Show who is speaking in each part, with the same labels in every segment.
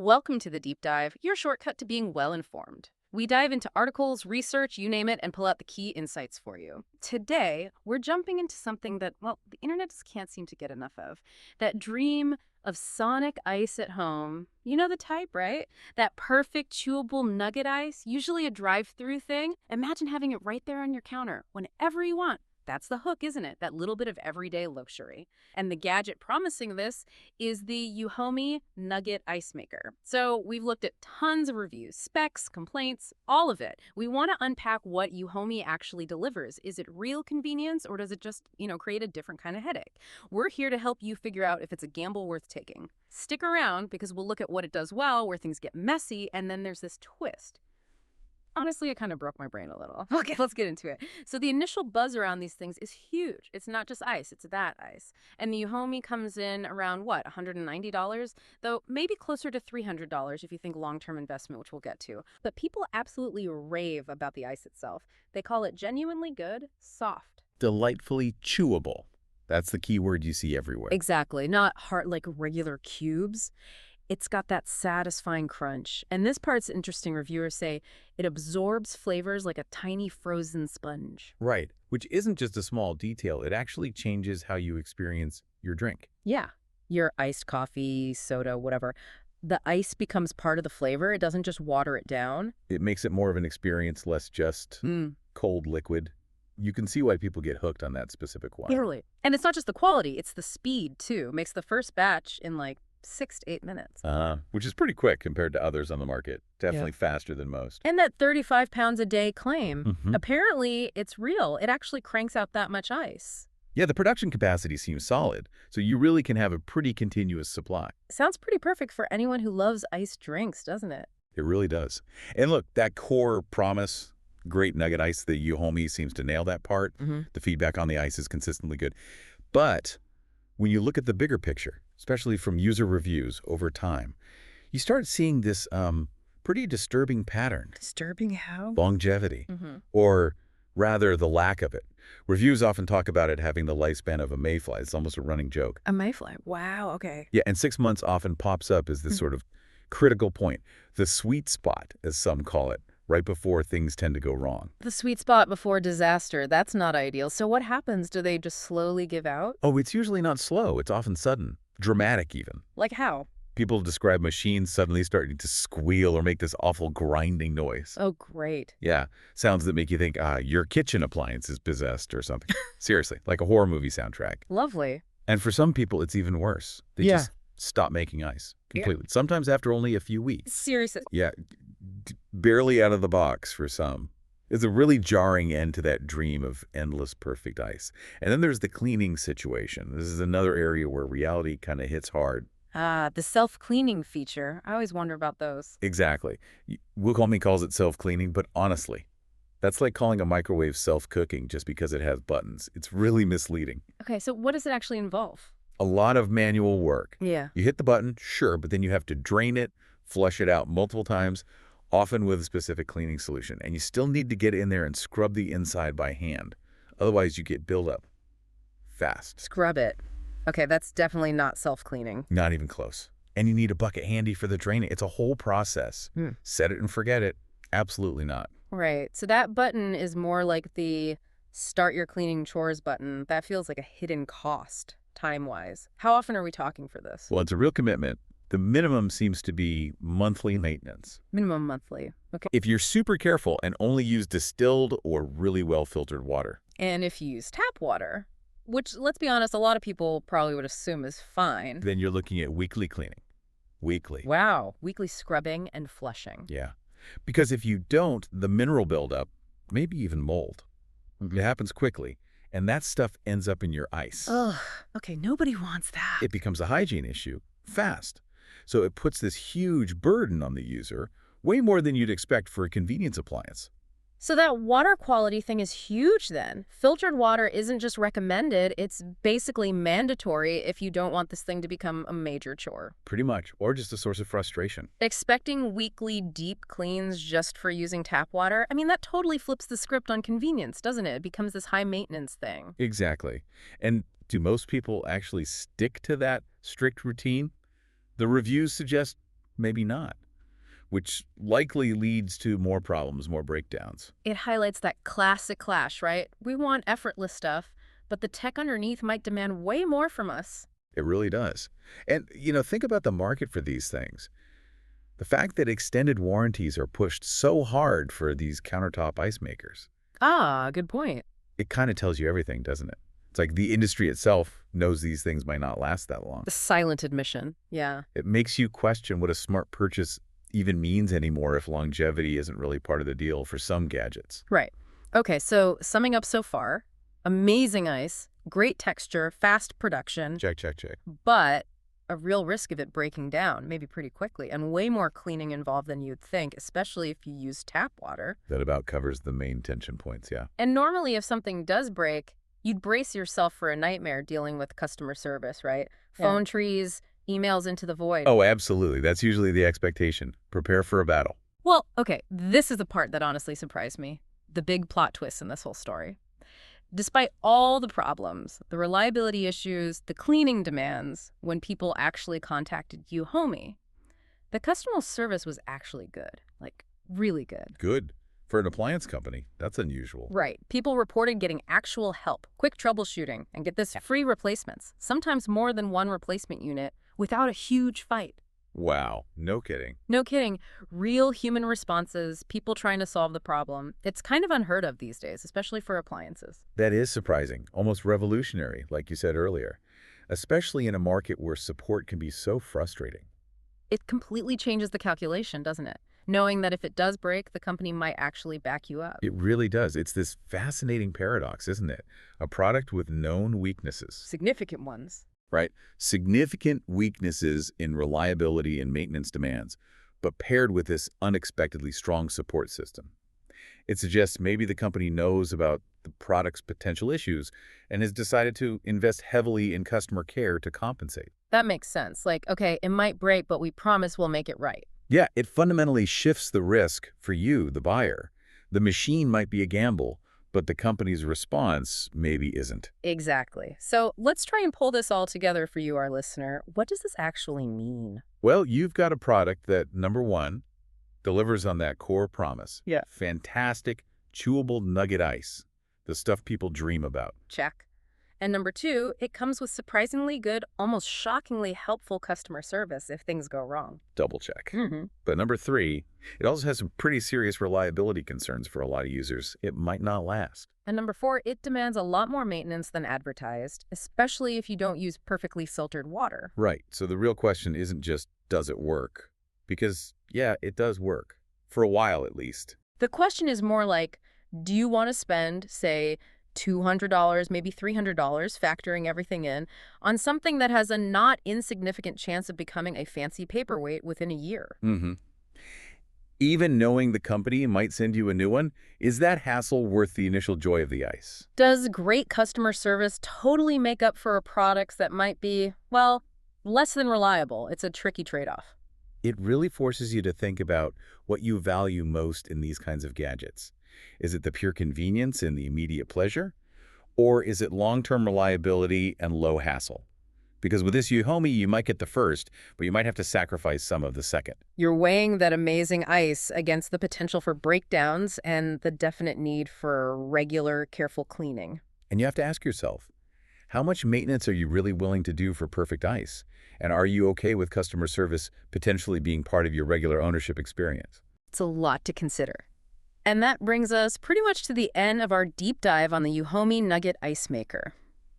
Speaker 1: Welcome to the Deep Dive, your shortcut to being well informed. We dive into articles, research, you name it, and pull out the key insights for you. Today, we're jumping into something that, well, the internet just can't seem to get enough of. That dream of sonic ice at home. You know the type, right? That perfect chewable nugget ice, usually a drive-through thing. Imagine having it right there on your counter whenever you want. That's the hook, isn't it? That little bit of everyday luxury. And the gadget promising this is the Euhomy Nugget Ice Maker. So we've looked at tons of reviews, specs, complaints, all of it. We want to unpack what Euhomy actually delivers. Is it real convenience or does it just, create a different kind of headache? We're here to help you figure out if it's a gamble worth taking. Stick around because we'll look at what it does well, where things get messy, and then there's this twist. Honestly, it kind of broke my brain a little. Okay, let's get into it. So the initial buzz around these things is huge. It's not just ice, it's that ice. And the Euhomy comes in around, what, $190? Though maybe closer to $300 if you think long-term investment, which we'll get to. But people absolutely rave about the ice itself. They call it genuinely good, soft.
Speaker 2: Delightfully chewable. That's the key word you see everywhere.
Speaker 1: Exactly, not hard like regular cubes. It's got that satisfying crunch. And this part's interesting. Reviewers say it absorbs flavors like a tiny frozen sponge.
Speaker 2: Right, which isn't just a small detail. It actually changes how you experience your drink.
Speaker 1: Yeah, your iced coffee, soda, whatever. The ice becomes part of the flavor. It doesn't just water it down.
Speaker 2: It makes it more of an experience, less just cold liquid. You can see why people get hooked on that specific one.
Speaker 1: Totally. And it's not just the quality, it's the speed, too. Makes the first batch in like 6 to 8 minutes.
Speaker 2: Which is pretty quick compared to others on the market. Definitely faster than most.
Speaker 1: And that 35 pounds a day claim, apparently it's real. It actually cranks out that much ice.
Speaker 2: Yeah, the production capacity seems solid, so you really can have a pretty continuous supply.
Speaker 1: Sounds pretty perfect for anyone who loves iced drinks, doesn't it?
Speaker 2: It really does. And look, that core promise, great nugget ice, the Euhomy seems to nail that part. The feedback on the ice is consistently good. But when you look at the bigger picture, especially from user reviews over time, you start seeing this pretty disturbing pattern.
Speaker 1: Disturbing how?
Speaker 2: Longevity, or rather the lack of it. Reviews often talk about it having the lifespan of a mayfly. It's almost a running joke.
Speaker 1: A mayfly. Wow, okay.
Speaker 2: Yeah, and 6 months often pops up as this sort of critical point, the sweet spot, as some call it, right before things tend to go wrong.
Speaker 1: The sweet spot before disaster, that's not ideal. So what happens? Do they just slowly give out?
Speaker 2: Oh, it's usually not slow. It's often sudden, dramatic even.
Speaker 1: Like how?
Speaker 2: People describe machines suddenly starting to squeal or make this awful grinding noise.
Speaker 1: Oh, great.
Speaker 2: Yeah, sounds that make you think, your kitchen appliance is possessed or something. Seriously, like a horror movie soundtrack.
Speaker 1: Lovely.
Speaker 2: And for some people, it's even worse. They just stop making ice completely. Sometimes after only a few weeks.
Speaker 1: Seriously.
Speaker 2: Yeah, barely out of the box for some. It's a really jarring end to that dream of endless perfect ice. And then there's the cleaning situation. This is another area where reality kind of hits hard.
Speaker 1: The self-cleaning feature. I always wonder about those.
Speaker 2: Exactly. Euhomy calls it self-cleaning, but honestly, that's like calling a microwave self-cooking just because it has buttons. It's really misleading.
Speaker 1: Okay, so what does it actually involve?
Speaker 2: A lot of manual work.
Speaker 1: Yeah.
Speaker 2: You hit the button, sure, but then you have to drain it, flush it out multiple times, often with a specific cleaning solution. And you still need to get in there and scrub the inside by hand. Otherwise, you get buildup fast.
Speaker 1: Scrub it. Okay, that's definitely not self-cleaning.
Speaker 2: Not even close. And you need a bucket handy for the draining. It's a whole process. Set it and forget it. Absolutely not.
Speaker 1: Right. So that button is more like the start your cleaning chores button. That feels like a hidden cost, time-wise. How often are we talking for this?
Speaker 2: Well, it's a real commitment. The minimum seems to be monthly maintenance.
Speaker 1: Minimum monthly. Okay.
Speaker 2: If you're super careful and only use distilled or really well-filtered water.
Speaker 1: And if you use tap water, which, let's be honest, a lot of people probably would assume is fine.
Speaker 2: Then you're looking at weekly cleaning. Weekly.
Speaker 1: Wow. Weekly scrubbing and flushing.
Speaker 2: Yeah. Because if you don't, the mineral buildup, maybe even mold. It happens quickly, and that stuff ends up in your ice.
Speaker 1: Ugh. Okay, nobody wants that.
Speaker 2: It becomes a hygiene issue fast. So it puts this huge burden on the user, way more than you'd expect for a convenience appliance.
Speaker 1: So that water quality thing is huge then. Filtered water isn't just recommended, it's basically mandatory if you don't want this thing to become a major chore.
Speaker 2: Pretty much, or just a source of frustration.
Speaker 1: Expecting weekly deep cleans just for using tap water, I mean, that totally flips the script on convenience, doesn't it? It becomes this high maintenance thing.
Speaker 2: Exactly. And do most people actually stick to that strict routine? The reviews suggest maybe not, which likely leads to more problems, more breakdowns.
Speaker 1: It highlights that classic clash, right? We want effortless stuff, but the tech underneath might demand way more from us.
Speaker 2: It really does. And, think about the market for these things. The fact that extended warranties are pushed so hard for these countertop ice makers.
Speaker 1: Ah, good point.
Speaker 2: It kind of tells you everything, doesn't it? It's like the industry itself knows these things might not last that long.
Speaker 1: The silent admission, yeah.
Speaker 2: It makes you question what a smart purchase even means anymore if longevity isn't really part of the deal for some gadgets.
Speaker 1: Right. Okay, so summing up so far, amazing ice, great texture, fast production,
Speaker 2: Check, check, check.
Speaker 1: but a real risk of it breaking down, maybe pretty quickly, and way more cleaning involved than you'd think, especially if you use tap water.
Speaker 2: That about covers the main tension points, yeah.
Speaker 1: And normally if something does break, you'd brace yourself for a nightmare dealing with customer service, right?
Speaker 3: Yeah.
Speaker 1: Phone trees, emails into the void.
Speaker 2: Oh, absolutely. That's usually the expectation. Prepare for a battle.
Speaker 1: Well, okay, this is the part that honestly surprised me. The big plot twist in this whole story. Despite all the problems, the reliability issues, the cleaning demands, when people actually contacted Euhomy, the customer service was actually good. Like, really good.
Speaker 2: Good. For an appliance company, that's unusual.
Speaker 1: Right. People reported getting actual help, quick troubleshooting, and get this, free replacements, sometimes more than one replacement unit, without a huge fight.
Speaker 2: Wow. No kidding.
Speaker 1: No kidding. Real human responses, people trying to solve the problem. It's kind of unheard of these days, especially for appliances.
Speaker 2: That is surprising. Almost revolutionary, like you said earlier. Especially in a market where support can be so frustrating.
Speaker 1: It completely changes the calculation, doesn't it? Knowing that if it does break, the company might actually back you up.
Speaker 2: It really does. It's this fascinating paradox, isn't it? A product with known weaknesses.
Speaker 1: Significant ones.
Speaker 2: Right? Significant weaknesses in reliability and maintenance demands, but paired with this unexpectedly strong support system. It suggests maybe the company knows about the product's potential issues and has decided to invest heavily in customer care to compensate.
Speaker 1: That makes sense. Like, okay, it might break, but we promise we'll make it right.
Speaker 2: Yeah, it fundamentally shifts the risk for you, the buyer. The machine might be a gamble, but the company's response maybe isn't.
Speaker 1: Exactly. So let's try and pull this all together for you, our listener. What does this actually mean?
Speaker 2: Well, you've got a product that, number one, delivers on that core promise.
Speaker 3: Yeah.
Speaker 2: Fantastic, chewable nugget ice. The stuff people dream about.
Speaker 1: Check. And number two, it comes with surprisingly good, almost shockingly helpful customer service if things go wrong.
Speaker 2: Double check.
Speaker 1: Mm-hmm.
Speaker 2: But number three, it also has some pretty serious reliability concerns for a lot of users. It might not last.
Speaker 1: And number four, it demands a lot more maintenance than advertised, especially if you don't use perfectly filtered water.
Speaker 2: Right. So the real question isn't just, does it work? Because, yeah, it does work. For a while, at least.
Speaker 1: The question is more like, do you want to spend, say, $200, maybe $300, factoring everything in, on something that has a not insignificant chance of becoming a fancy paperweight within a year?
Speaker 2: Mm-hmm. Even knowing the company might send you a new one, is that hassle worth the initial joy of the ice?
Speaker 1: Does great customer service totally make up for products that might be, well, less than reliable? It's a tricky trade-off.
Speaker 2: It really forces you to think about what you value most in these kinds of gadgets. Is it the pure convenience and the immediate pleasure? Or is it long-term reliability and low hassle? Because with this Euhomy, you might get the first, but you might have to sacrifice some of the second.
Speaker 1: You're weighing that amazing ice against the potential for breakdowns and the definite need for regular, careful cleaning.
Speaker 2: And you have to ask yourself, how much maintenance are you really willing to do for perfect ice? And are you okay with customer service potentially being part of your regular ownership experience?
Speaker 1: It's a lot to consider. And that brings us pretty much to the end of our deep dive on the Euhomy Nugget Ice Maker.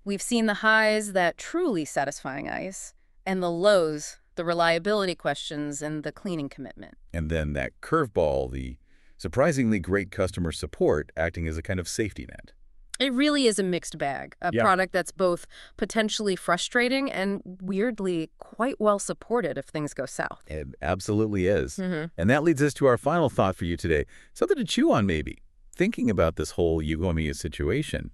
Speaker 1: We've seen the highs, that truly satisfying ice, and the lows, the reliability questions and the cleaning commitment.
Speaker 2: And then that curveball, the surprisingly great customer support acting as a kind of safety net.
Speaker 1: It really is a mixed bag, a product that's both potentially frustrating and weirdly quite well supported if things go south.
Speaker 2: It absolutely is.
Speaker 1: Mm-hmm.
Speaker 2: And that leads us to our final thought for you today. Something to chew on, maybe. Thinking about this whole Euhomy situation,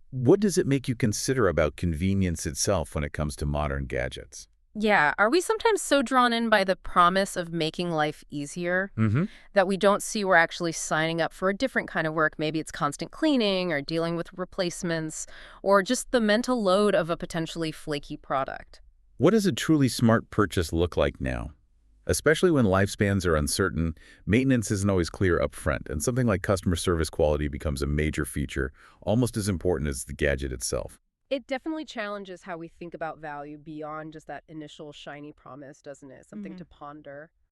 Speaker 2: what does it make you consider about convenience itself when it comes to modern gadgets?
Speaker 1: Yeah, are we sometimes so drawn in by the promise of making life easier that we don't see we're actually signing up for a different kind of work? Maybe it's constant cleaning or dealing with replacements or just the mental load of a potentially flaky product.
Speaker 2: What does a truly smart purchase look like now? Especially when lifespans are uncertain, maintenance isn't always clear up front, and something like customer service quality becomes a major feature, almost as important as the gadget itself.
Speaker 1: It definitely challenges how we think about value beyond just that initial shiny promise, doesn't it? Something
Speaker 3: Hmm.
Speaker 1: to ponder.